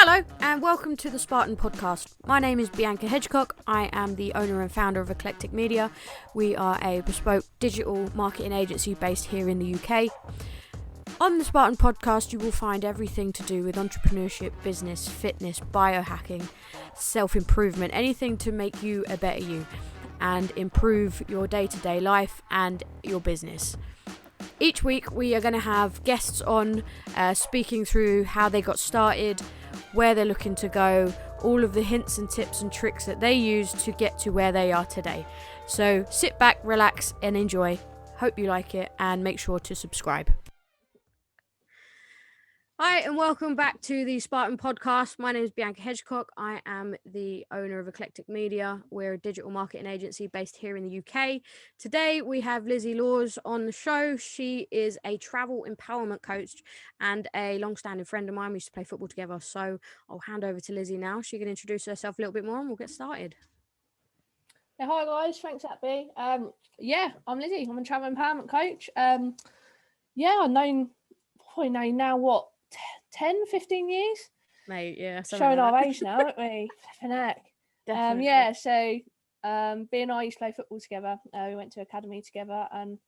Hello and welcome to the Spartan Podcast. My name is Bianca Hedgecock. I am the owner and founder of Eclectic Media. We are a bespoke digital marketing agency based here in the UK. On the Spartan Podcast, you will find everything to do with entrepreneurship, business, fitness, biohacking, self-improvement, anything to make you a better you and improve your day-to-day life and your business. Each week we are going to have guests on speaking through how they got started, where they're looking to go, all of the hints and tips and tricks that they use to get to where they are today. So sit back, relax and enjoy. Hope you like it and make sure to subscribe. Hi and welcome back to the Spartan Podcast. My name is Bianca Hedgecock. I am the owner of Eclectic Media. We're a digital marketing agency based here in the UK. Today we have Lizzie Laws on the show. She is a travel empowerment coach and a long-standing friend of mine. We used to play football together. So I'll hand over to Lizzie now. She can introduce herself a little bit more and we'll get started. Yeah, hi guys, thanks Abby. I'm Lizzie. I'm a travel empowerment coach. I've known now 10, 15 years? Mate, yeah. Showing our age now, aren't we? Flipping heck. Definitely. B and I used to play football together. We went to academy together and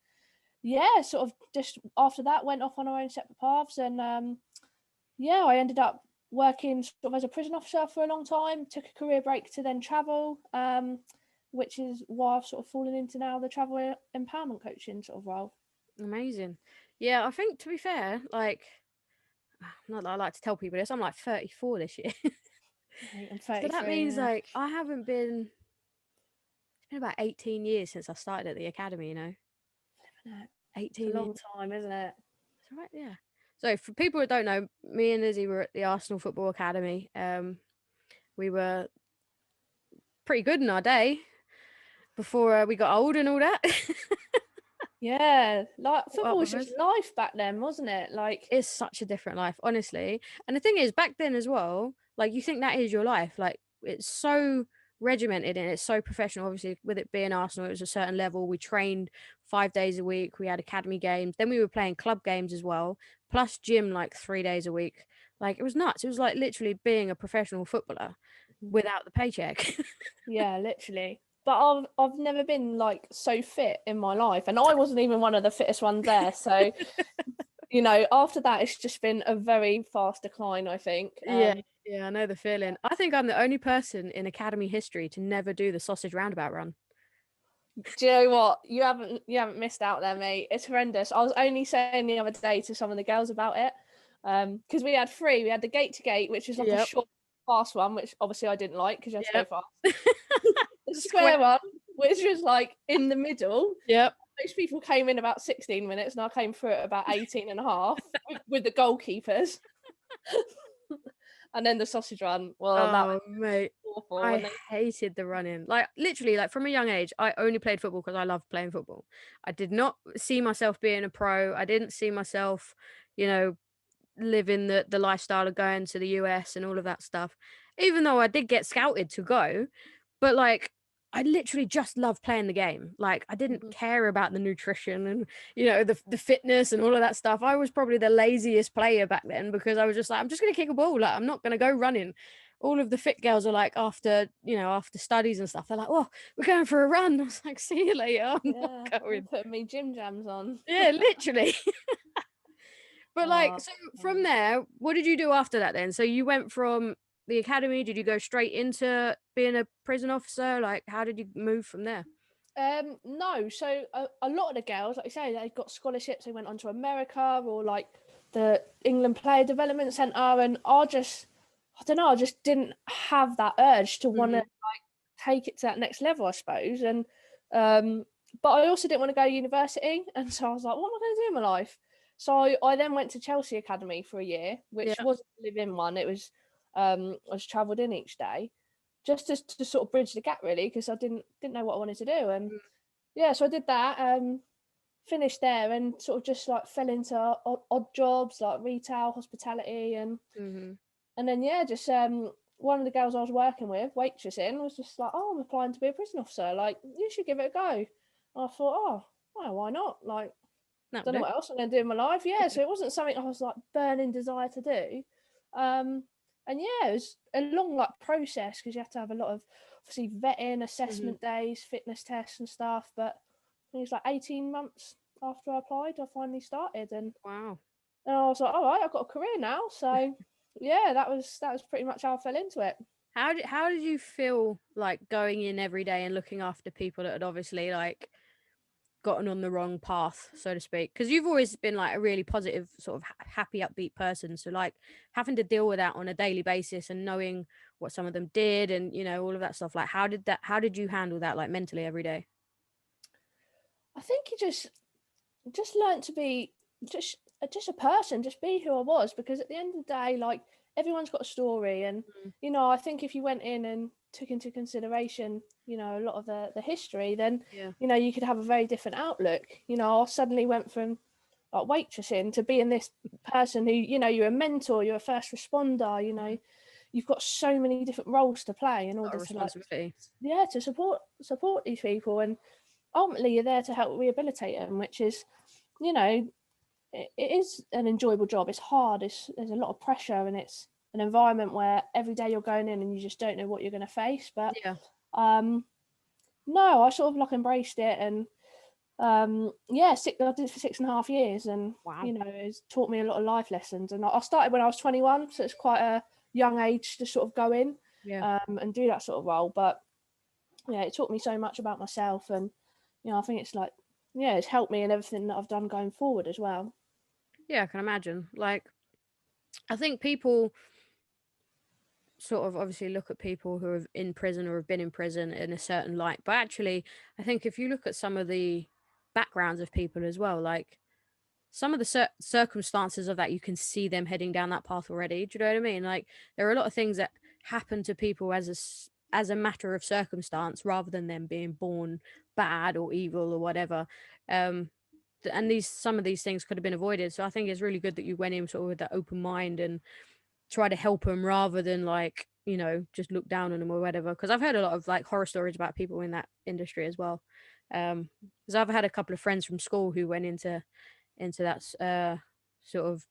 sort of just after that went off on our own separate paths and I ended up working sort of as a prison officer for a long time, took a career break to then travel, which is why I've sort of fallen into now the travel empowerment coaching sort of role. Amazing. Yeah, I think to be fair, not that I like to tell people this, I'm like 34 this year. I'm 33. So that means it's been about 18 years since I started at the academy, you know. 18 it's a long time, isn't it? That's right, yeah. So for people who don't know, me and Lizzie were at the Arsenal Football Academy. We were pretty good in our day before we got old and all that. Yeah, like football was just life back then, wasn't it? Like it's such a different life, honestly. And the thing is, back then as well, like you think that is your life. Like it's so regimented and it's so professional. Obviously, with it being Arsenal, it was a certain level. We trained 5 days a week. We had academy games. Then we were playing club games as well, plus gym like 3 days a week. Like it was nuts. It was like literally being a professional footballer without the paycheck. Yeah, literally. But I've never been like so fit in my life, and I wasn't even one of the fittest ones there. So, after that, it's just been a very fast decline, I think. Yeah, I know the feeling. I think I'm the only person in academy history to never do the sausage roundabout run. Do you know what? You haven't missed out there, mate. It's horrendous. I was only saying the other day to some of the girls about it, because we had three. We had the gate to gate, which is like a short, fast one, which obviously I didn't like because you had to go fast. The square one, which was like in the middle. Yep. Most people came in about 16 minutes and I came through at about 18 and a half with the goalkeepers. And then the sausage run. Well, that was mate, awful. I hated the running. Like literally, like from a young age, I only played football because I loved playing football. I did not see myself being a pro. I didn't see myself, living the lifestyle of going to the US and all of that stuff. Even though I did get scouted to go, but like I literally just loved playing the game. Like I didn't care about the nutrition and the fitness and all of that stuff. I was probably the laziest player back then because I was just like, I'm just gonna kick a ball. Like I'm not gonna go running. All of the fit girls are like after studies and stuff. They're like, oh, we're going for a run. I was like, see you later. I'm not going. Putting me gym jams on. Yeah, literally. But so from there, what did you do after that then? So you went from the academy, did you go straight into being a prison officer? Like how did you move from there? No, so a lot of the girls, like you say, they got scholarships, they went on to America or like the England Player Development Centre, and I just didn't have that urge to want to like take it to that next level, I suppose. And but I also didn't want to go to university, and so I was like, what am I going to do in my life? So I then went to Chelsea Academy for a year, which wasn't a live-in one. It was I was travelled in each day, just to sort of bridge the gap really, because I didn't know what I wanted to do. And so I did that, finished there, and sort of just like fell into odd jobs like retail, hospitality, and then just one of the girls I was working with, waitressing, was just like, oh, I'm applying to be a prison officer. Like, you should give it a go. And I thought, oh, well, why not? Like, don't know what else I'm going to do in my life. Yeah, so it wasn't something I was like burning desire to do. And yeah, it was a long like process because you have to have a lot of obviously vetting, assessment days, fitness tests and stuff. But I think it was like 18 months after I applied, I finally started, and Wow. I was like, all right, I've got a career now. So yeah, that was pretty much how I fell into it. How did you feel like going in every day and looking after people that had obviously like gotten on the wrong path, so to speak? Because you've always been like a really positive, sort of happy, upbeat person. So like having to deal with that on a daily basis and knowing what some of them did and all of that stuff. Like how did you handle that like mentally every day? I think you just learned to be just a person, just be who I was, because at the end of the day, like everyone's got a story, and I think if you went in and took into consideration, a lot of the history, then Yeah. you could have a very different outlook. I suddenly went from like waitressing to being this person who, you're a mentor, you're a first responder, you've got so many different roles to play in Got a order to like, responsibility. yeah, to support these people, and ultimately you're there to help rehabilitate them, which is, it is an enjoyable job. It's hard. There's a lot of pressure, and it's an environment where every day you're going in and you just don't know what you're going to face. But Yeah. no, I sort of like embraced it, and yeah, I did it for 6.5 years, and Wow. it's taught me a lot of life lessons. And I started when I was 21, so it's quite a young age to sort of go in and do that sort of role. But yeah, it taught me so much about myself, and I think it's like, yeah, it's helped me in everything that I've done going forward as well. Yeah, I can imagine. Like, I think people sort of obviously look at people who are in prison or have been in prison in a certain light. But actually, I think if you look at some of the backgrounds of people as well, like some of the circumstances of that, you can see them heading down that path already. Do you know what I mean? Like, there are a lot of things that happen to people as a matter of circumstance rather than them being born bad or evil or whatever. And some of these things could have been avoided. So I think it's really good that you went in sort of with that open mind and try to help them rather than like just look down on them or whatever. Because I've heard a lot of like horror stories about people in that industry as well. Because I've had a couple of friends from school who went into that sort of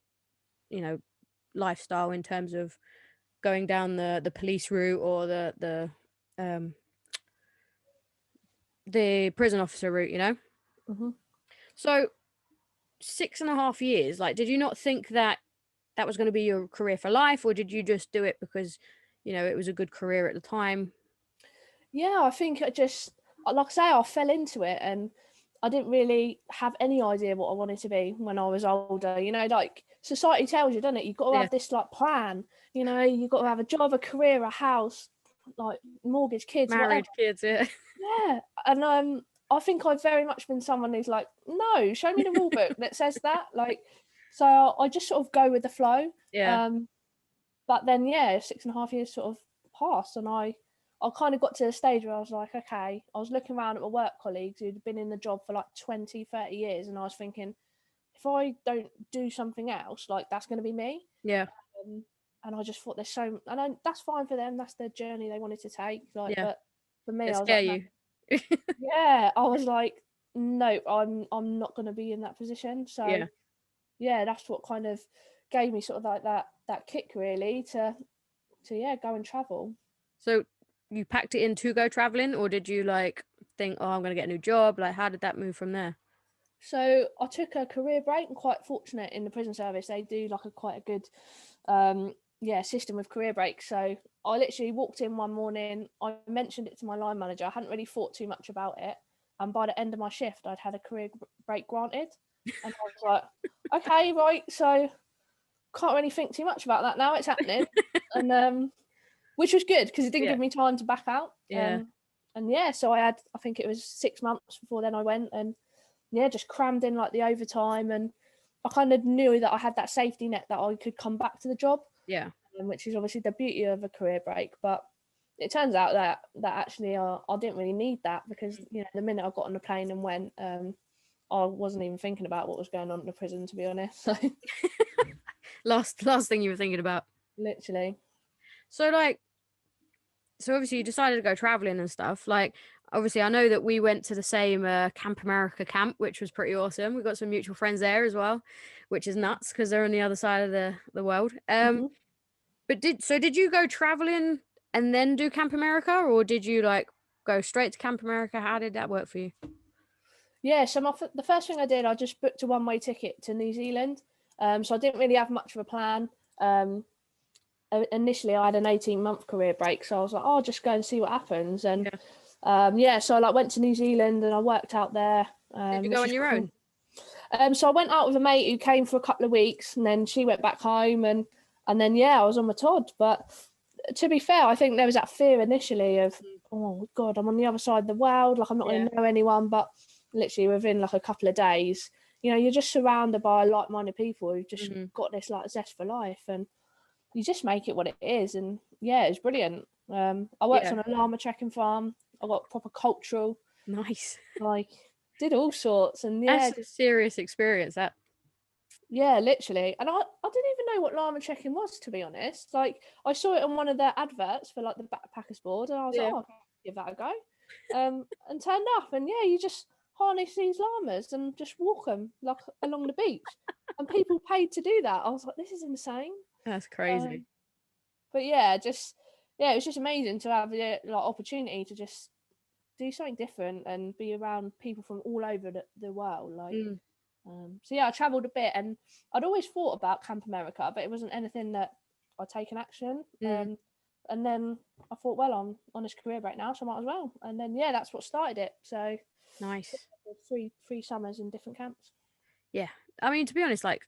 lifestyle in terms of going down the police route or um the prison officer route. Mm-hmm. So 6.5 years, like, did you not think that was going to be your career for life, or did you just do it because it was a good career at the time? Yeah, I think like I say, I fell into it, and I didn't really have any idea what I wanted to be when I was older. Like society tells you, doesn't it? You've got to Yeah. have this like plan. You've got to have a job, a career, a house, like mortgage, kids, whatever. Married, kids, yeah. Yeah, and I think I've very much been someone who's like, no, show me the rule book that says that. Like, so I just sort of go with the flow. Yeah. But then, yeah, 6.5 years sort of passed, and I kind of got to the stage where I was like, okay, I was looking around at my work colleagues who'd been in the job for like 20, 30 years, and I was thinking, if I don't do something else, like that's going to be me. Yeah. And I just thought and that's fine for them. That's their journey they wanted to take. Like, Yeah. but for me, It I was scare like, no. you. Yeah, I was like, no, I'm not going to be in that position. So yeah, that's what kind of gave me sort of like that kick really to yeah, go and travel. So you packed it in to go traveling, or did you like think, oh, I'm gonna get a new job? Like, how did that move from there? So I took a career break. I'm quite fortunate in the prison service. They do like quite a good system with career breaks. So I literally walked in one morning. I mentioned it to my line manager. I hadn't really thought too much about it. And by the end of my shift, I'd had a career break granted. And I was like, okay, right. So can't really think too much about that now. It's happening. And which was good because it didn't give me time to back out. Yeah. And yeah, so I think it was 6 months before then I went, and yeah, just crammed in like the overtime, and I kind of knew that I had that safety net that I could come back to the job. Yeah. Which is obviously the beauty of a career break. But it turns out that actually I didn't really need that, because the minute I got on the plane and went, I wasn't even thinking about what was going on in the prison, to be honest. So last thing you were thinking about. literally. So obviously you decided to go traveling and stuff. Like, obviously I know that we went to the same Camp America camp, which was pretty awesome. We got some mutual friends there as well, which is nuts because they're on the other side of the world. Mm-hmm. But did you go traveling and then do Camp America, or did you like go straight to Camp America? How did that work for you? Yeah, so the first thing I did, I just booked a one-way ticket to New Zealand. So I didn't really have much of a plan. Initially, I had an 18-month career break, so I was like, oh, I'll just go and see what happens. And so I like went to New Zealand and I worked out there. Did you go on your own? So I went out with a mate who came for a couple of weeks, and then she went back home, and then I was on my Todd. But to be fair, I think there was that fear initially of, oh God, I'm on the other side of the world, like I'm not going to know anyone. But literally within like a couple of days, you're just surrounded by like-minded people who've just got this like zest for life, and you just make it what it is. And it's brilliant. I worked on a llama trekking farm. I got proper cultural. Nice. Like, did all sorts. And that's a serious experience, that. Yeah, literally. And I didn't even know what llama trekking was, to be honest. Like, I saw it on one of their adverts for like the backpackers board, and I was like, oh, I'll give that a go. And turned up, and you just harness these llamas and just walk them like along the beach. And people paid to do that. I was like, this is insane. That's crazy. But it was just amazing to have the opportunity to just do something different and be around people from all over the world. Like, I travelled a bit, and I'd always thought about Camp America, but it wasn't anything that I'd taken action. And then I thought, well, I'm on this career break now, so I might as well. And then that's what started it. So nice. Three summers in different camps. Yeah, I mean, to be honest, like,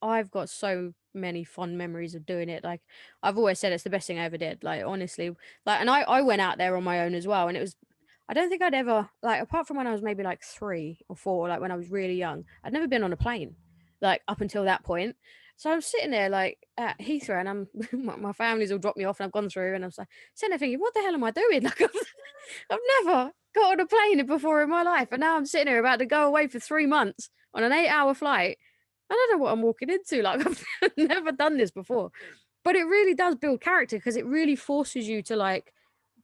I've got so many fond memories of doing it. Like, I've always said it's the best thing I ever did. Like, honestly, like, and I went out there on my own as well, and it was, I don't think I'd ever, like, apart from when I was maybe like 3 or 4, like when I was really young, I'd never been on a plane, like, up until that point. So I'm sitting there like at Heathrow, and I'm my family's all dropped me off, and I've gone through, and I was like sitting there thinking, what the hell am I doing? Like, I've never got on a plane before in my life, and now I'm sitting here about to go away for 3 months on an 8-hour flight. I don't know what I'm walking into. Like, I've never done this before, but it really does build character, because it really forces you to like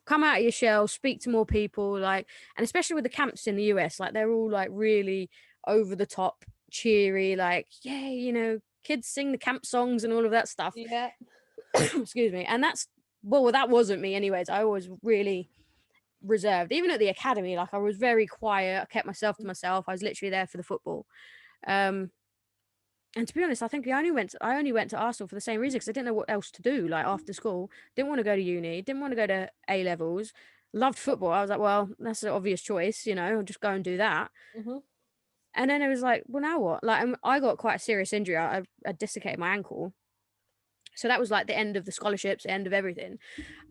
come out of your shell, speak to more people, like, and especially with the camps in the US, like, they're all like really over the top, cheery, like, kids sing the camp songs and all of that stuff. Yeah. Excuse me. And that wasn't me anyways. I was really reserved. Even at the academy, like, I was very quiet. I kept myself to myself. I was literally there for the football. And to be honest, I think I only went to Arsenal for the same reason, because I didn't know what else to do. Like, after school, didn't want to go to uni, didn't want to go to A levels, loved football. I was like, well, that's an obvious choice, I'll just go and do that. And then it was like, well, now what? Like, I got quite a serious injury. I dislocated my ankle. So that was like the end of the scholarships, the end of everything.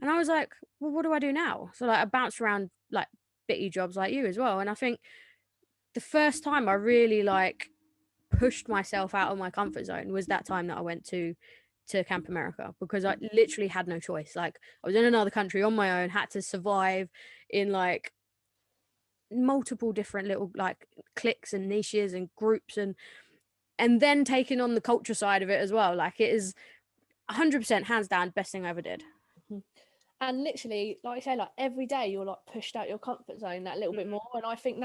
And I was like, well, what do I do now? So like, I bounced around like bitty jobs like you as well. And I think the first time I really like pushed myself out of my comfort zone was that time that I went to Camp America, because I literally had no choice. Like, I was in another country on my own, had to survive in like multiple different little like cliques and niches and groups, and then taking on the culture side of it as well. Like, it is 100% hands down best thing I ever did. And literally, like I say, like, every day you're like pushed out your comfort zone that little bit more, and I think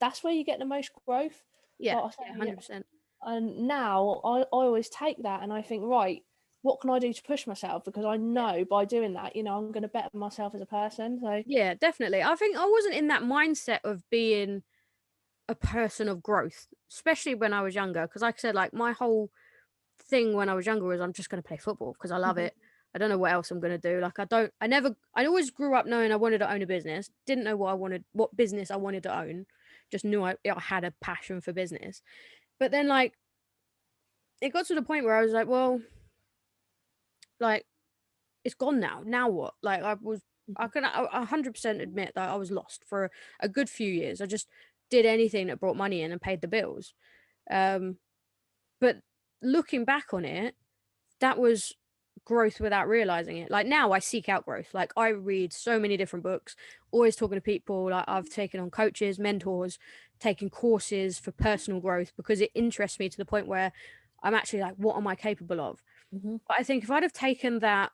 that's where you get the most growth. Yeah, like I say, 100%. And now I always take that and I think, right, what can I do to push myself? Because I know by doing that, I'm going to better myself as a person. So yeah, definitely. I think I wasn't in that mindset of being a person of growth, especially when I was younger. Because like I said, like, my whole thing when I was younger was, I'm just going to play football because I love it. I don't know what else I'm going to do. Like, I always grew up knowing I wanted to own a business. Didn't know what business I wanted to own. Just knew I had a passion for business. But then, like, it got to the point where I was like, well, like, it's gone now. Now what? Like, I can 100% admit that I was lost for a good few years. I just did anything that brought money in and paid the bills. But looking back on it, that was growth without realizing it. Like, now I seek out growth. Like, I read so many different books, always talking to people. Like, I've taken on coaches, mentors, taken courses for personal growth, because it interests me to the point where I'm actually like, what am I capable of? But I think if I'd have taken that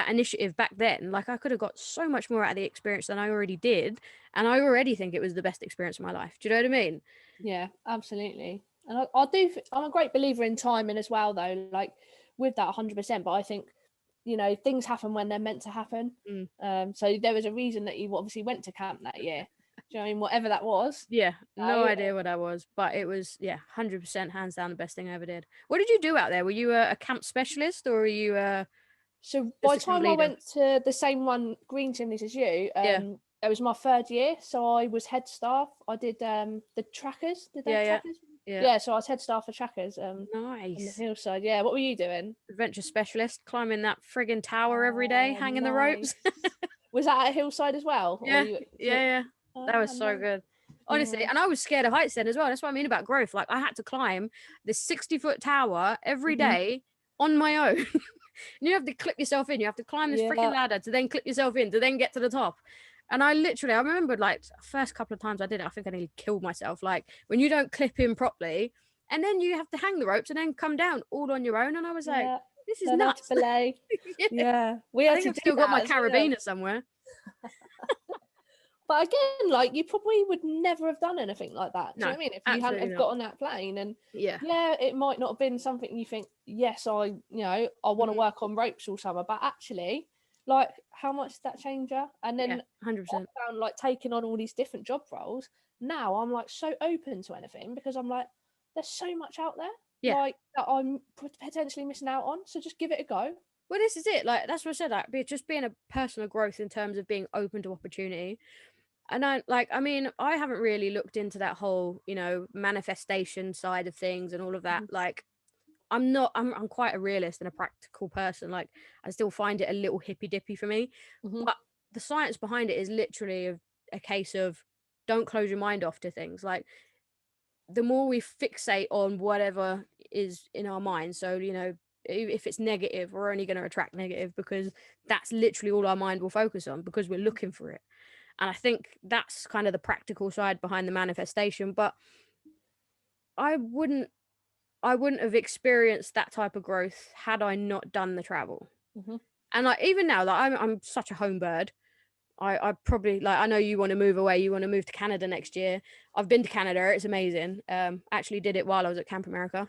initiative back then, like, I could have got so much more out of the experience than I already did, and I already think it was the best experience of my life. Do you know what I mean? Yeah, absolutely. And I'm a great believer in timing as well, though. Like, with that 100%. But I think, you know, things happen when they're meant to happen. So there was a reason that you obviously went to camp that year. Do you know what I mean? Whatever that was. Yeah, no idea what that was, but it was 100% hands down the best thing I ever did. What did you do out there? Were you a camp specialist, or were you So by the time I went to the same one, Green Chimneys, as you, it was my 3rd year. So I was head staff. I did the trackers. Did they trackers? Yeah. So I was head staff for trackers. Nice. On the hillside. Yeah. What were you doing? Adventure specialist, climbing that friggin' tower every day, hanging the ropes. Was that at hillside as well? Yeah. That was so good. Honestly, and I was scared of heights then as well. That's what I mean about growth. Like, I had to climb this 60-foot tower every day on my own. And you have to clip yourself in. You have to climb this freaking ladder to then clip yourself in to then get to the top. And I remember, like, first couple of times I did it, I think I nearly killed myself. Like, when you don't clip in properly, and then you have to hang the ropes and then come down all on your own. And I was like, this is nuts. Belay. We had I've still got my carabiner somewhere. But again, like, you probably would never have done anything like that. Do you know what I mean? If you hadn't have got on that plane, and it might not have been something you think, yes, I want to work on ropes all summer, but actually, like, how much did that change you? And then 100%. I found, like, taking on all these different job roles. Now I'm like so open to anything because I'm like, there's so much out there, like, that I'm potentially missing out on. So just give it a go. Well, this is it. Like, that's what I said. Like, just being a personal growth in terms of being open to opportunity. And I haven't really looked into that whole, manifestation side of things and all of that. Like, I'm quite a realist and a practical person. Like, I still find it a little hippy dippy for me, but the science behind it is literally a case of don't close your mind off to things. Like, the more we fixate on whatever is in our mind. So, if it's negative, we're only going to attract negative, because that's literally all our mind will focus on, because we're looking for it. And I think that's kind of the practical side behind the manifestation. But I wouldn't have experienced that type of growth had I not done the travel. And like, even now, like, I'm such a home bird. I probably, like, I know you want to move away. You want to move to Canada next year. I've been to Canada. It's amazing. Actually did it while I was at Camp America.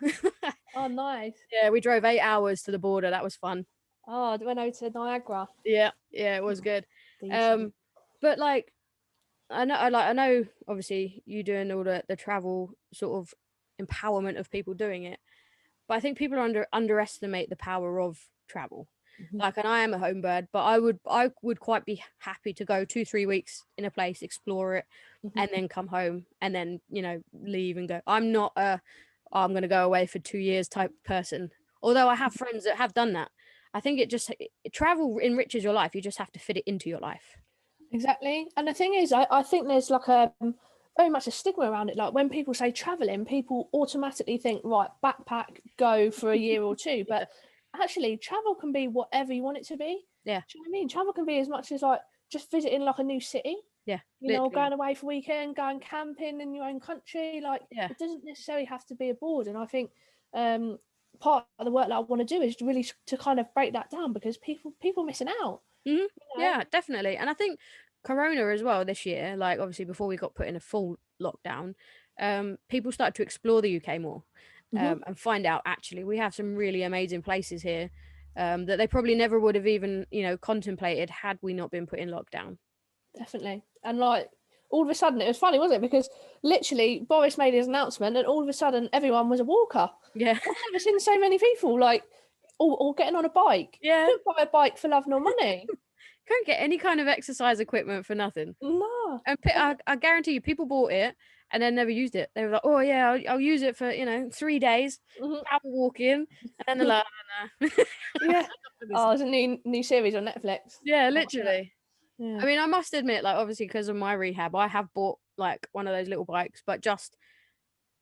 Oh, nice. Yeah, we drove 8 hours to the border. That was fun. Oh, I went over to Niagara. Yeah, it was good. But like, I know obviously you doing all the travel sort of empowerment of people doing it, but I think people underestimate the power of travel. Like, and I am a home bird, but I would quite be happy to go 2-3 weeks in a place, explore it, and then come home, and then leave and go. I'm not I'm going to go away for 2 years type person, although I have friends that have done that. I think travel enriches your life. You just have to fit it into your life. Exactly. And the thing is, I think there's like a very much a stigma around it. Like, when people say traveling, people automatically think, right, backpack, go for a year or two. But actually, travel can be whatever you want it to be. Yeah. Do you know what I mean? Travel can be as much as like just visiting like a new city. Yeah. Going away for a weekend, going camping in your own country. Like, it doesn't necessarily have to be abroad. And I think part of the work that I want to do is really to kind of break that down, because people missing out. Yeah, definitely. And I think Corona as well this year, like, obviously before we got put in a full lockdown, people started to explore the UK more, and find out actually we have some really amazing places here that they probably never would have even contemplated had we not been put in lockdown. Definitely. And like, all of a sudden, it was funny, wasn't it? Because literally Boris made his announcement and all of a sudden everyone was a walker. Yeah. I've never seen so many people like all getting on a bike. Yeah. You couldn't buy a bike for love nor money. Couldn't get any kind of exercise equipment for nothing. No. And I guarantee you, people bought it and then never used it. They were like, oh yeah, I'll use it for 3 days, power walking, and then they're like, oh, no. Yeah. Oh, there's a new series on Netflix. Yeah, literally. Yeah. I mean, I must admit, like, obviously because of my rehab, I have bought like one of those little bikes, but just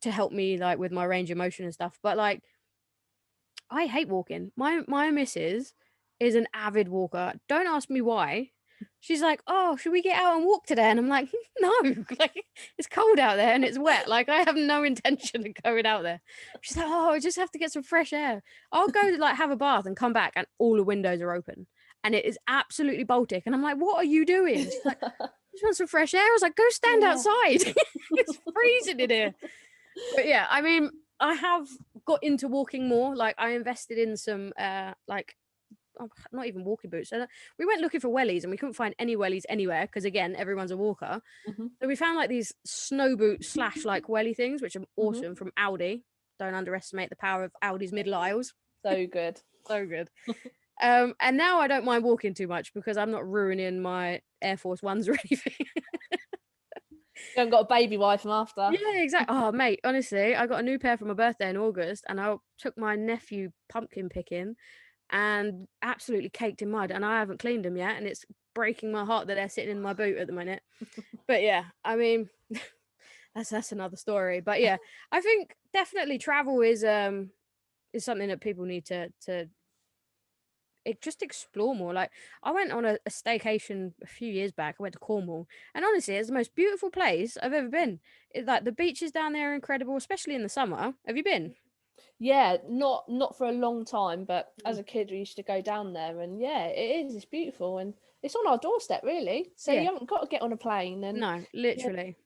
to help me like with my range of motion and stuff. But like, I hate walking. My missus is an avid walker. Don't ask me why. She's like, oh, should we get out and walk today? And I'm like, no, like, it's cold out there and it's wet. Like, I have no intention of going out there. She's like, oh, I just have to get some fresh air. I'll go to like have a bath and come back and all the windows are open and it is absolutely Baltic. And I'm like, what are you doing? She's like, I just want some fresh air. I was like, go stand outside. It's freezing in here. But yeah, I mean, I have got into walking more. Like I invested in some not even walking boots. So we went looking for wellies and we couldn't find any wellies anywhere because again, everyone's a walker. Mm-hmm. So we found like these snow boot / like welly things, which are awesome Mm-hmm. from Aldi. Don't underestimate the power of Aldi's middle aisles. So good. So good. And now I don't mind walking too much because I'm not ruining my Air Force Ones or anything. You haven't got a baby wife from after. Yeah, exactly. Oh, mate, honestly, I got a new pair for my birthday in August and I took my nephew pumpkin picking and absolutely caked in mud and I haven't cleaned them yet and it's breaking my heart that they're sitting in my boot at the minute. But yeah, I mean, that's another story. But yeah, I think definitely travel is something that people need to just explore more. Like I went on a staycation a few years back. I went to Cornwall, and honestly, it's the most beautiful place I've ever been. Like the beaches down there are incredible, especially in the summer. Have you been? Yeah, not for a long time, but as a kid we used to go down there, and yeah, it is. It's beautiful, and it's on our doorstep, really. So Yeah. you haven't got to get on a plane, and No, literally.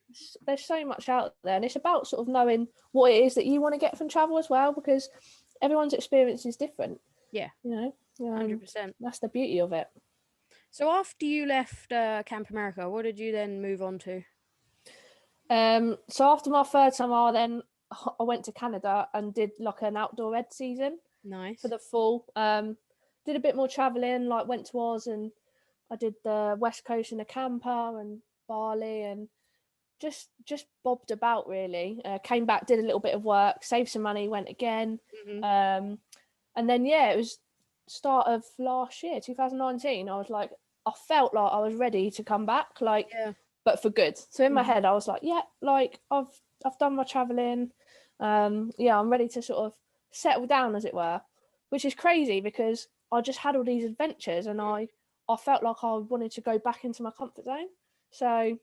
there's so much out there, and it's about sort of knowing what it is that you want to get from travel as well, because everyone's experience is different. Yeah, You know, 100%. that's the beauty of it. So after you left Camp America, what did you then move on to? So after my third summer, then I went to Canada and did like an outdoor ed season Nice. for the fall. Did a bit more traveling, like went to Oz and I did the West Coast in a camper and Bali and just bobbed about really. Came back, did a little bit of work, saved some money, went again. Mm-hmm. And then yeah, it was start of last year, 2019. I was like, I felt like I was ready to come back, like, Yeah. but for good. So in my Mhm. head, I was like, yeah, like I've done my traveling. Yeah, I'm ready to sort of settle down, as it were, which is crazy because I just had all these adventures and I felt like I wanted to go back into my comfort zone. So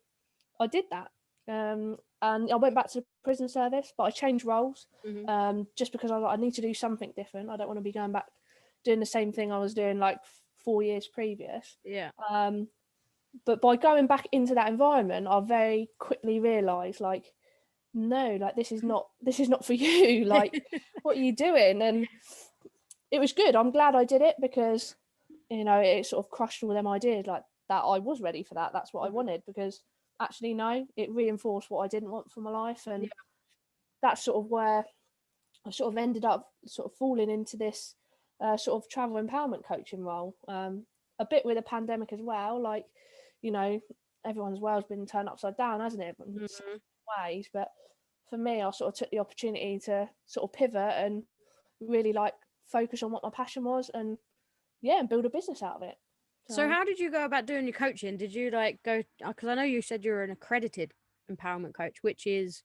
I did that. And I went back to the prison service, but I changed roles just because I was like, I need to do something different. I don't want to be going back doing the same thing I was doing like 4 years previous. Yeah. But by going back into that environment, I very quickly realised, like, no, like this is not for you. Like, what are you doing? And it was good. I'm glad I did it because, you know, it sort of crushed all them ideas like that. I was ready for that. That's what I wanted because actually, no, it reinforced what I didn't want for my life. And that's sort of where I sort of ended up sort of falling into this sort of travel empowerment coaching role. A bit with a pandemic as well, like, you know, everyone's world's been turned upside down, hasn't it? In some ways, but for me, I sort of took the opportunity to sort of pivot and really like focus on what my passion was, and yeah, build a business out of it. So how did you go about doing your coaching? Did you like go, because I know you said you're an accredited empowerment coach, which is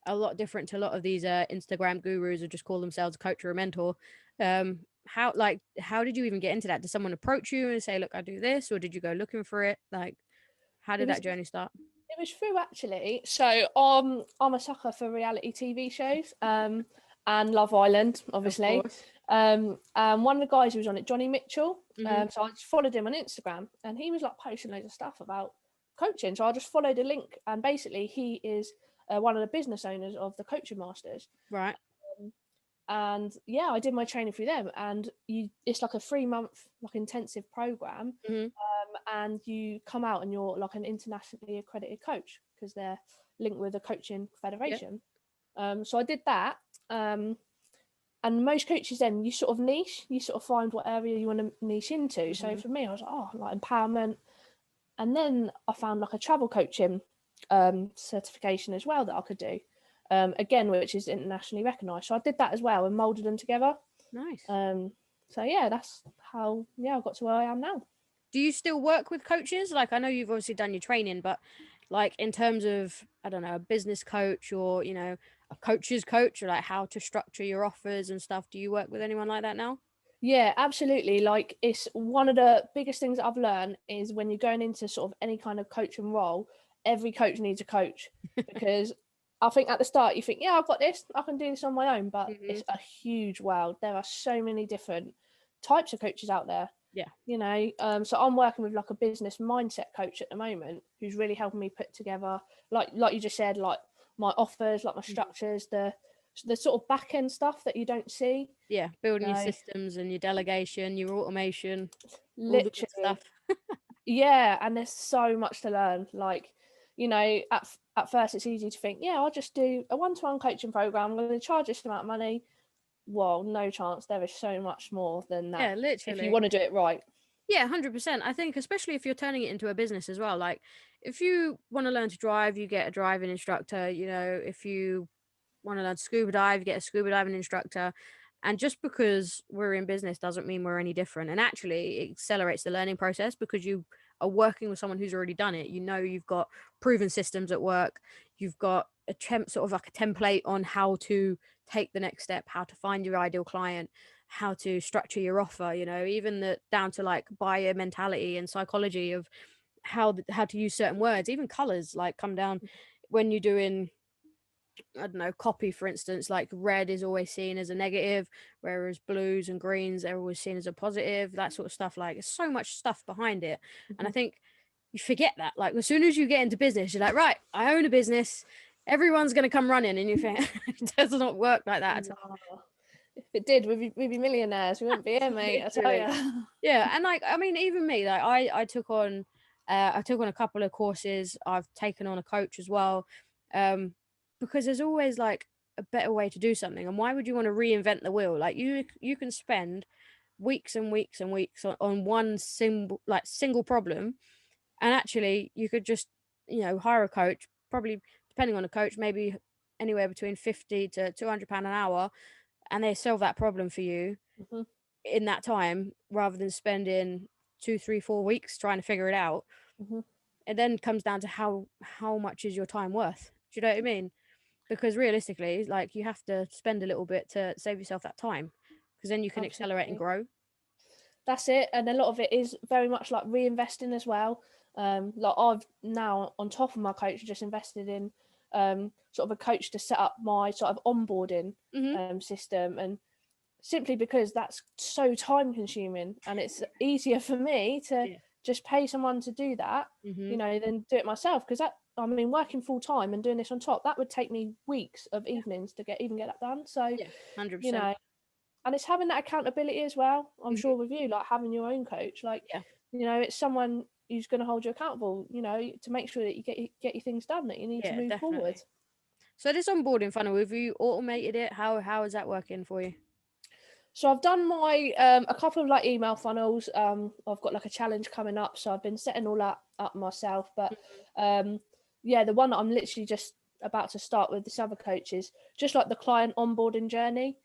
a lot different to a lot of these Instagram gurus who just call themselves a coach or a mentor. How did you even get into that? Did someone approach you and say, look, I do this, or did you go looking for it? Like, how did that journey start? It was through actually. So I'm a sucker for reality TV shows and Love Island, obviously. And one of the guys who was on it, Johnny Mitchell. So I just followed him on Instagram, and he was like posting loads of stuff about coaching. So I just followed a link, and basically he is one of the business owners of the Coaching Masters. Right. And yeah, I did my training through them, and it's like a 3-month like intensive program. And you come out and you're like an internationally accredited coach because they're linked with a coaching federation. So I did that. And most coaches then you sort of niche, you sort of find what area you want to niche into. So for me, I was like, oh, like empowerment. And then I found like a travel coaching certification as well that I could do. Again, which is internationally recognised. So I did that as well and moulded them together. Nice. So yeah, that's how I got to where I am now. Do you still work with coaches? Like, I know you've obviously done your training, but like in terms of, I don't know, a business coach or, you know, a coach's coach, or like how to structure your offers and stuff, do you work with anyone like that now? Yeah, absolutely. Like, it's one of the biggest things that I've learned is when you're going into sort of any kind of coaching role, every coach needs a coach because I think at the start you think, yeah, I've got this, I can do this on my own, but it's a huge world. There are so many different types of coaches out there. Yeah. You know, so I'm working with like a business mindset coach at the moment who's really helping me put together, like you just said, like my offers, like my structures, the the sort of back end stuff that you don't see. Yeah, building your No, systems and your delegation, your automation, all the good stuff. literally. Yeah, and there's so much to learn. Like, at first it's easy to think, yeah, I'll just do a one-to-one coaching program. I'm going to charge this amount of money. Well, no chance. There is so much more than that Yeah, if you literally. want to do it right. Yeah, 100%. I think especially if you're turning it into a business as well. Like if you want to learn to drive, you get a driving instructor. If you want to learn to scuba dive, you get a scuba diving instructor. And just because we're in business doesn't mean we're any different. And actually, it accelerates the learning process because you are working with someone who's already done it. You've got proven systems at work. You've got sort of like a template on how to take the next step, how to find your ideal client, how to structure your offer. Even down to like buyer mentality and psychology of how to use certain words, even colors like come down when you're doing, I don't know, copy, for instance. Like red is always seen as a negative, whereas blues and greens are always seen as a positive, that sort of stuff. Like there's so much stuff behind it. And I think you forget that. Like as soon as you get into business, you're like, right, I own a business, everyone's going to come running, and you think it does not work like that at all. If it did, we'd be millionaires. We wouldn't be here, mate. I tell you. Yeah, and like I mean, even me, like I took on a couple of courses. I've taken on a coach as well, because there's always like a better way to do something. And why would you want to reinvent the wheel? Like you can spend weeks and weeks and weeks on one single problem, and actually you could just hire a coach, probably depending on a coach, maybe anywhere between 50 to 200 pound an hour, and they solve that problem for you in that time, rather than spending 2, 3, 4 weeks trying to figure it out. It then comes down to how much is your time worth. Do you know what I mean? Because realistically, like you have to spend a little bit to save yourself that time, because then you can accelerate and grow. That's it. And a lot of it is very much like reinvesting as well. Like I've now, on top of my coach, just invested in sort of a coach to set up my sort of onboarding system, and simply because that's so time consuming, and it's easier for me to just pay someone to do that, than do it myself. Because working full time and doing this on top, that would take me weeks of evenings to even get that done. So 100%. And it's having that accountability as well. I'm sure with you, like having your own coach, like it's someone who's going to hold you accountable, to make sure that you get your things done that you need to move forward. So this onboarding funnel, have you automated it? How is that working for you? So I've done my a couple of like email funnels. I've got like a challenge coming up, so I've been setting all that up myself. But the one that I'm literally just about to start with this other coach is just like the client onboarding journey.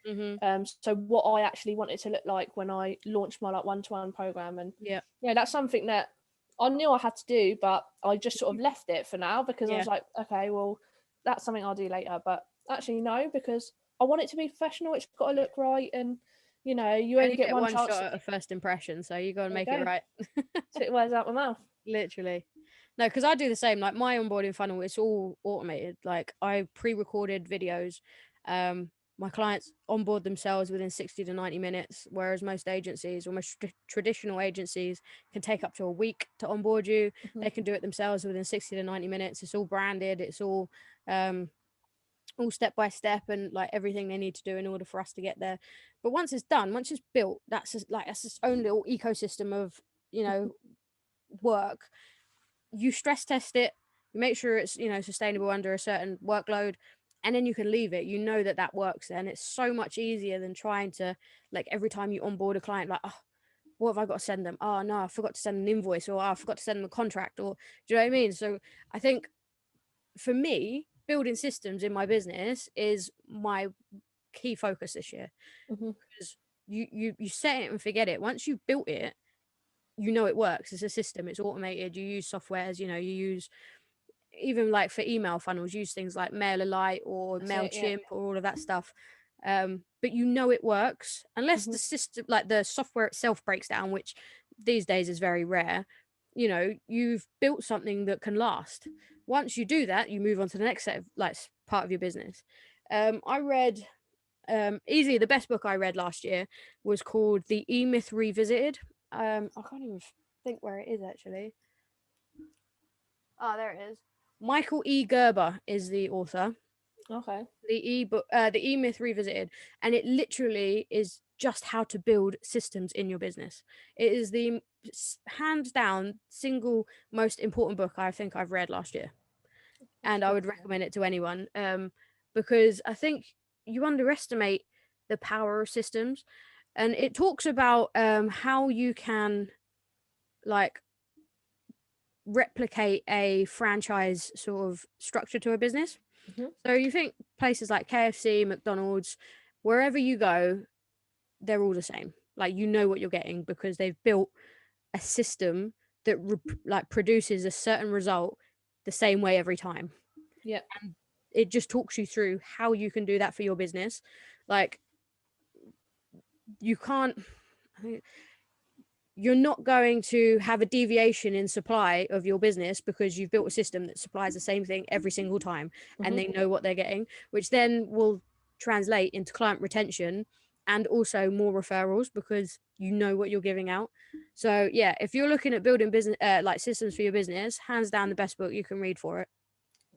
So what I actually want it to look like when I launched my like one-to-one program, and that's something that I knew I had to do, but I just sort of left it for now because I was like, okay, well, that's something I'll do later. But actually no, because I want it to be professional. It's got to look right, and you only get one chance shot at a first impression, so you got to make it right. So it wears out my mouth. Literally. No, because I do the same. Like my onboarding funnel, it's all automated. Like I pre-recorded videos. My clients onboard themselves within 60 to 90 minutes, whereas most agencies, or most traditional agencies, can take up to a week to onboard you. They can do it themselves within 60 to 90 minutes. It's all branded. It's all step by step, and like everything they need to do in order for us to get there. But once it's done, once it's built, that's its own little ecosystem of work. You stress test it, you make sure it's sustainable under a certain workload, and then you can leave it. That works, and it's so much easier than trying to, like, every time you onboard a client, like, oh, what have I got to send them? Oh no, I forgot to send an invoice, or I forgot to send them a contract, or do you know what I mean? So I think for me, building systems in my business is my key focus this year, because you set it and forget it. Once you've built it, it works. It's a system, it's automated. You use softwares, you use, even like for email funnels, use things like MailerLite or MailChimp or all of that stuff. But it works, unless the system, like the software itself, breaks down, which these days is very rare. You've built something that can last. Once you do that, you move on to the next set of, like, part of your business. I read easily the best book I read last year was called The E-Myth Revisited. I can't even think where it is actually. Oh, there it is. Michael E. Gerber is the author. Okay. the ebook, the E-Myth Revisited, and it literally is just how to build systems in your business. It is the hands down single most important book I think I've read last year, That's and I good would to hear. recommend it to anyone, because I think you underestimate the power of systems, and it talks about how you can like replicate a franchise sort of structure to a business. Mhm. So you think places like KFC, McDonald's, wherever you go, they're all the same. Like you know what you're getting because they've built a system that like produces a certain result the same way every time. Yeah. And it just talks you through how you can do that for your business. Like you can't you're not going to have a deviation in supply of your business because you've built a system that supplies the same thing every single time and Mhm. they know what they're getting, which then will translate into client retention and also more referrals because you know what you're giving out. So yeah, if you're looking at building business like systems for your business, hands down the best book you can read for it.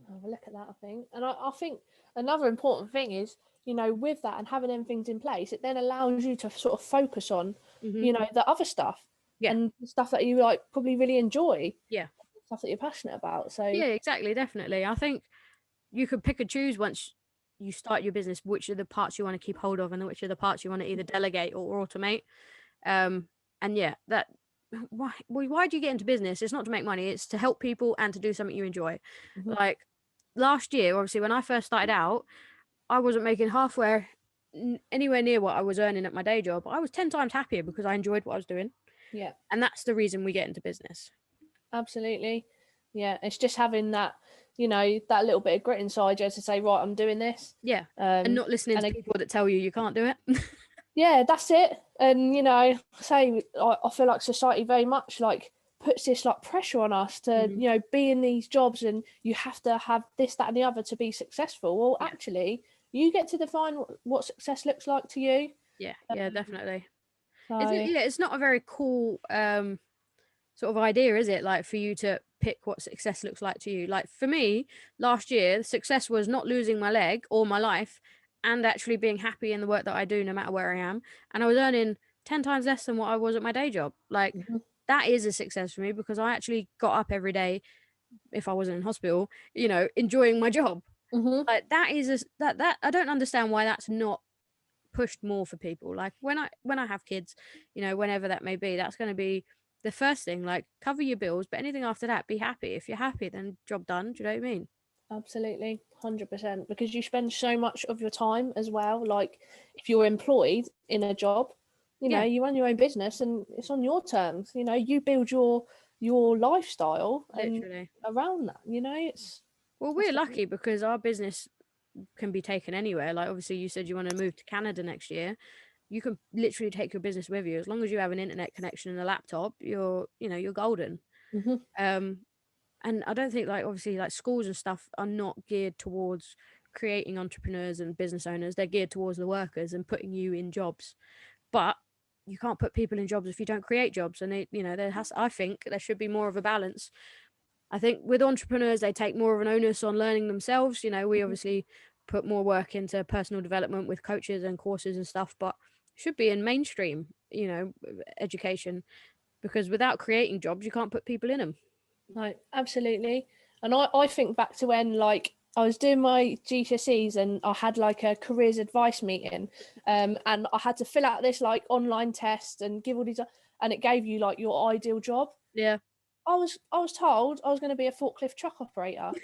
Have a look at that, I think. And I think another important thing is, with that and having them things in place, it then allows you to sort of focus on, Hmm. the other stuff Yeah. and stuff that you like probably really enjoy, Yeah. stuff that you're passionate about. So Yeah, exactly, definitely. I think you could pick and choose once you start your business which are the parts you want to keep hold of and which are the parts you want to either delegate or automate. And yeah, that why do you get into business? It's not to make money, it's to help people and to do something you enjoy. mhm, Like last year, obviously when I first started out, I wasn't making halfway anywhere near what I was earning at my day job. I was 10 times happier because I enjoyed what I was doing, yeah, and that's the reason we get into business. absolutely. Yeah, it's just having that, that little bit of grit inside you to say, right, I'm doing this. Yeah, and Um, not listening and to people that tell you can't do it. yeah, that's it. And say I feel like society very much like puts this like pressure on us to Mhm. be in these jobs, and you have to have this, that, and the other to be successful. Well, Yeah, actually, you get to define what success looks like to you. yeah, yeah, definitely. It's So yeah, it's not a very cool sort of idea, is it? Like for you to pick what success looks like to you. Like for me, last year, success was not losing my leg or my life and actually being happy in the work that I do, no matter where I am. And I was earning 10 times less than what I was at my day job. Like mhm, that is a success for me because I actually got up every day, if I wasn't in hospital, enjoying my job. mhm, Like that is that I don't understand why that's not pushed more for people. Like when I have kids, whenever that may be, that's going to be the first thing. Like cover your bills, but anything after that, be happy. If you're happy, then job done. Do you know what I mean? absolutely, 100%. Because you spend so much of your time as well. Like if you're employed in a job, Yeah, you run your own business and it's on your terms. You build your lifestyle and literally. around that. It's Well, that's we're the lucky because our business can be taken anywhere. Like obviously, you said you want to move to Canada next year. You can literally take your business with you as long as you have an internet connection and a laptop. You're golden. hmm Um, and I don't think like obviously like schools and stuff are not geared towards creating entrepreneurs and business owners. They're geared towards the workers and putting you in jobs. But you can't put people in jobs if you don't create jobs. And I think there should be more of a balance. I think with entrepreneurs, they take more of an onus on learning themselves. We obviously put more work into personal development with coaches and courses and stuff, but should be in mainstream, education, because without creating jobs, you can't put people in them. No, absolutely. And I think back to when like I was doing my GCSEs and I had like a careers advice meeting, and I had to fill out this like online test and give all these, and it gave you like your ideal job. Yeah. I was told I was going to be a forklift truck operator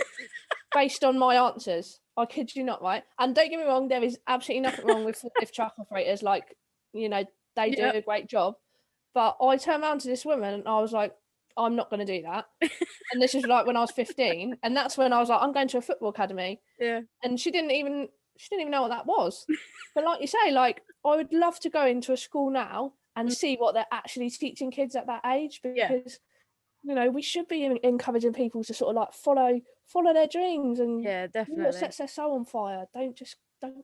based on my answers. I kid you not, right? And don't get me wrong, there is absolutely nothing wrong with forklift truck operators. Like, you know, they do Yeah. a great job. But I turned around to this woman and I was like, I'm not going to do that. And this is like when I was 15, and that's when I was like, I'm going to a football academy. Yeah. And she didn't even know what that was. But like you say, like I would love to go into a school now and Mm. see what they're actually teaching kids at that age, Yeah. because we should be encouraging people to sort of like follow their dreams and Yeah, do what definitely. sets their soul on fire. Don't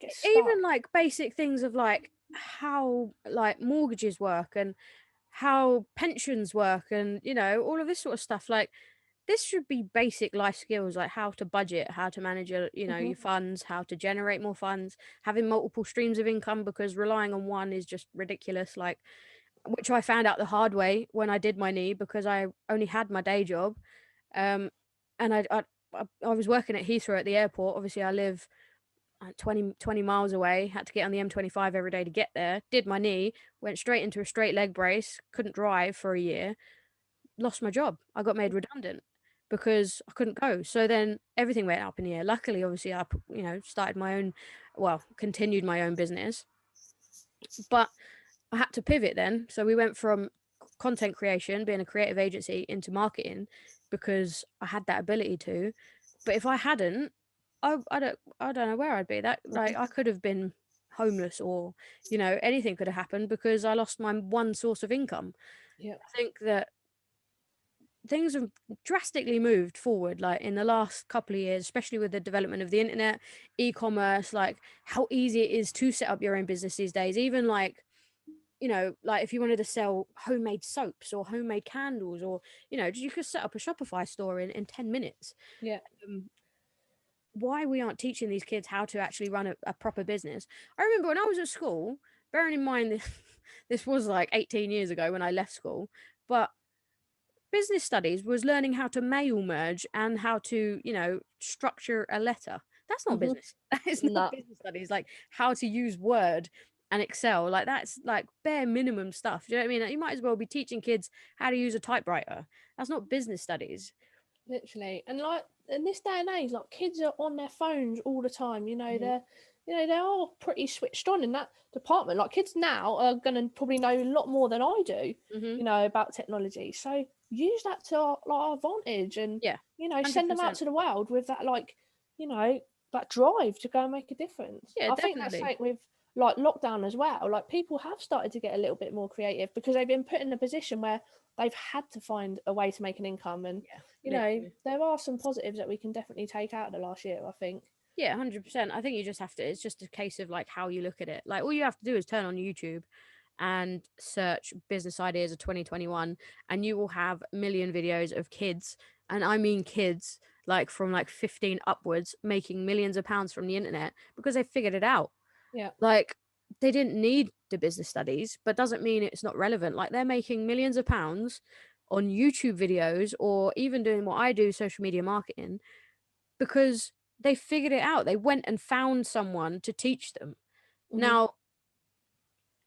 get stuck. Even like basic things of like how like mortgages work and how pensions work and all of this sort of stuff. Like this should be basic life skills, like how to budget, how to manage your, your funds, how to generate more funds, having multiple streams of income, because relying on one is just ridiculous. Like, which I found out the hard way when I did my knee, because I only had my day job. And I was working at Heathrow at the airport. Obviously, I live 20 miles away, had to get on the M25 every day to get there. Did my knee, went straight into a straight leg brace, couldn't drive for a year, lost my job. I got made redundant because I couldn't go. So then everything went up in the air. Luckily, obviously, I started my own, continued my own business, but I had to pivot then. So we went from content creation, being a creative agency, into marketing, because I had that ability to. But if I hadn't, I don't know where I'd be. That, like, I could have been homeless, or anything could have happened, because I lost my one source of income. Yeah. I think that things have drastically moved forward, like in the last couple of years, especially with the development of the internet, e-commerce, like how easy it is to set up your own business these days. Even like, like if you wanted to sell homemade soaps or homemade candles, or you could set up a Shopify store in 10 minutes. Yeah. Why we aren't teaching these kids how to actually run a proper business? I remember when I was at school, bearing in mind this was like 18 years ago when I left school, but business studies was learning how to mail merge and how to, structure a letter. That's not business. That is not No. business studies. Like how to use Word and Excel. Like that's like bare minimum stuff. Do you know what I mean? Like, you might as well be teaching kids how to use a typewriter. That's not business studies. Literally. And like in this day and age, like kids are on their phones all the time. They are pretty switched on in that department. Like kids now are going to probably know a lot more than I do, about technology. So use that to our advantage, and Yeah, send them out 100%. to the world with that, like, that drive to go and make a difference. Yeah, I think that's definitely. like with like lockdown as well. Like people have started to get a little bit more creative because they've been put in a position where they've had to find a way to make an income. And Literally. there are some positives that we can definitely take out of the last year, I think. Yeah, 100%. I think you just have to, it's just a case of like how you look at it. Like all you have to do is turn on YouTube and search business ideas of 2021, and you will have a million videos of kids, and I mean kids, like from like 15 upwards, making millions of pounds from the internet because they figured it out. Yeah. Like they didn't need the business studies, but doesn't mean it's not relevant. Like they're making millions of pounds on YouTube videos, or even doing what I do, social media marketing, because they figured it out. They went and found someone to teach them. Now,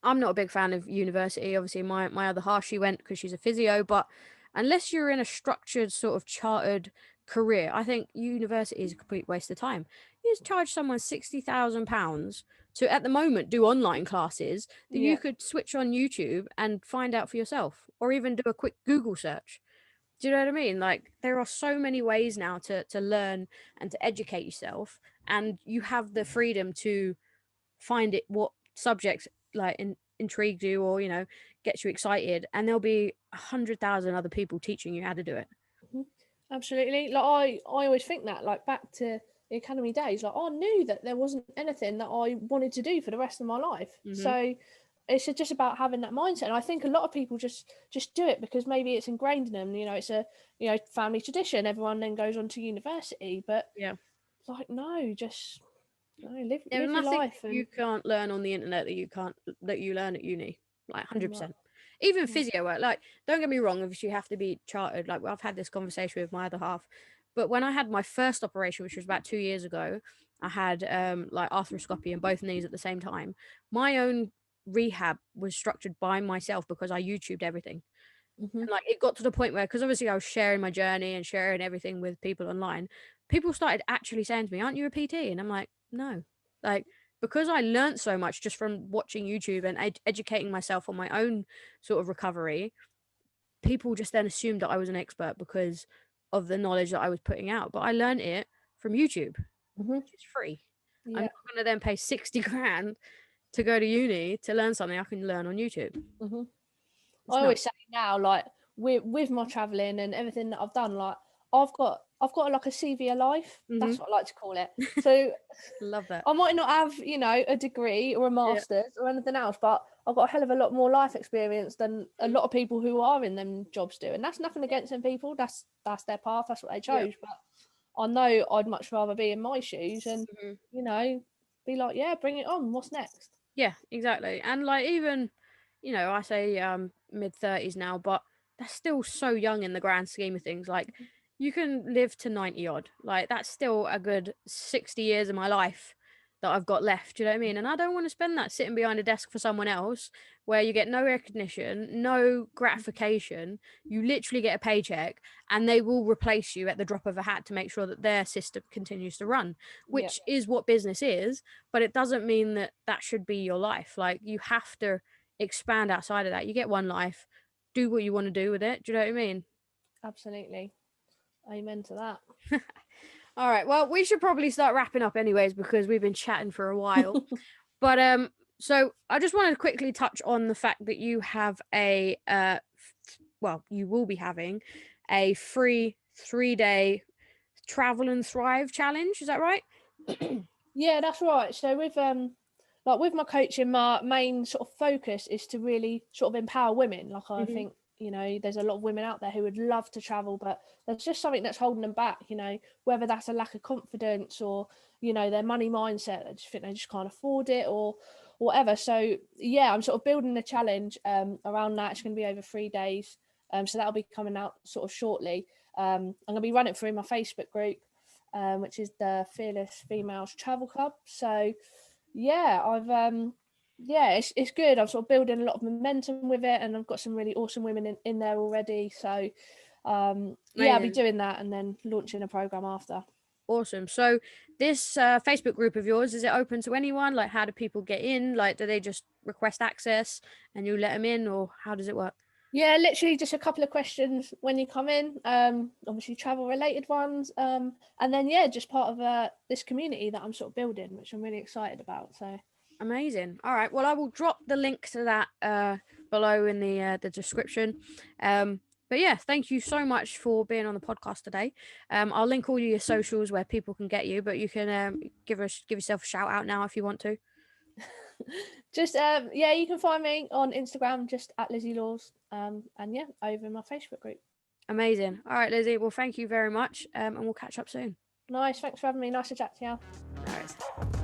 I'm not a big fan of university. Obviously, my other half, she went because she's a physio, but unless you're in a structured sort of chartered career, I think university is a complete waste of time. You just charge someone £60,000 to, at the moment, do online classes that you could switch on YouTube and find out for yourself, or even do a quick Google search. Do you know what I mean? Like there are so many ways now to learn and to educate yourself, and you have the freedom to find it what subjects like intrigue you, or gets you excited, and there'll be 100,000 other people teaching you how to do it. Absolutely. Like I always think that, like back to the academy days, like I knew that there wasn't anything that I wanted to do for the rest of my life. So it's just about having that mindset. And I think a lot of people just do it because maybe it's ingrained in them. It's a family tradition. Everyone then goes on to university, but like live your life. And you can't learn on the internet that you learn at uni, like 100%. Even physio work, like don't get me wrong, obviously you have to be chartered. Like I've had this conversation with my other half, but when I had my first operation, which was about 2 years ago, I had like arthroscopy in both knees at the same time. My own rehab was structured by myself because I YouTubed everything. And like it got to the point where, because obviously I was sharing my journey and sharing everything with people online, people started actually saying to me, "Aren't you a PT?" And I'm like, no. Like, because I learned so much just from watching YouTube and educating myself on my own sort of recovery, people just then assumed that I was an expert because of the knowledge that I was putting out. But I learned it from YouTube, which is free. I'm not going to then pay 60 grand to go to uni to learn something I can learn on YouTube. I always say now, like with my traveling and everything that I've done, like I've got I've got like a CV of life. Mm-hmm. That's what I like to call it. So Love that. I might not have, a degree or a master's or anything else, but I've got a hell of a lot more life experience than a lot of people who are in them jobs do. And that's nothing against them people. That's their path. That's what they chose. But I know I'd much rather be in my shoes and, be like, yeah, bring it on. What's next? Yeah, exactly. And like even, I say mid-30s now, but that's still so young in the grand scheme of things. Like you can live to 90 odd. Like that's still a good 60 years of my life that I've got left. Do you know what I mean? And I don't want to spend that sitting behind a desk for someone else where you get no recognition, no gratification. You literally get a paycheck and they will replace you at the drop of a hat to make sure that their system continues to run, which is what business is. But it doesn't mean that that should be your life. Like you have to expand outside of that. You get one life, do what you want to do with it. Do you know what I mean? Absolutely. Amen to that. All right. Well, we should probably start wrapping up anyways because we've been chatting for a while. But so I just wanted to quickly touch on the fact that you have a you will be having a free 3-day Travel and Thrive challenge. Is that right? Yeah, that's right. So with with my coaching, my main sort of focus is to really sort of empower women. Like I think, there's a lot of women out there who would love to travel, but there's just something that's holding them back, whether that's a lack of confidence or, their money mindset. They just think they just can't afford it or whatever. So yeah, I'm sort of building a challenge around that. It's going to be over 3 days. So that'll be coming out sort of shortly. I'm going to be running it through my Facebook group, which is the Fearless Females Travel Club. So yeah, it's good. I'm sort of building a lot of momentum with it, and I've got some really awesome women in there already. So I'll be doing that and then launching a program after. Awesome. So this Facebook group of yours, is it open to anyone? Like how do people get in? Like do they just request access and you let them in, or how does it work? Yeah, literally just a couple of questions when you come in, obviously travel related ones, and then just part of this community that I'm sort of building, which I'm really excited about. So amazing. All right, well I will drop the link to that below in the description. But yeah, thank you so much for being on the podcast today. I'll link all your socials where people can get you, but you can give yourself a shout out now if you want to. Just you can find me on Instagram just at Lizzie Laws, and over in my Facebook group. Amazing. All right, Lizzie, well thank you very much, and we'll catch up soon. Nice, thanks for having me. Nice to chat to you. All right.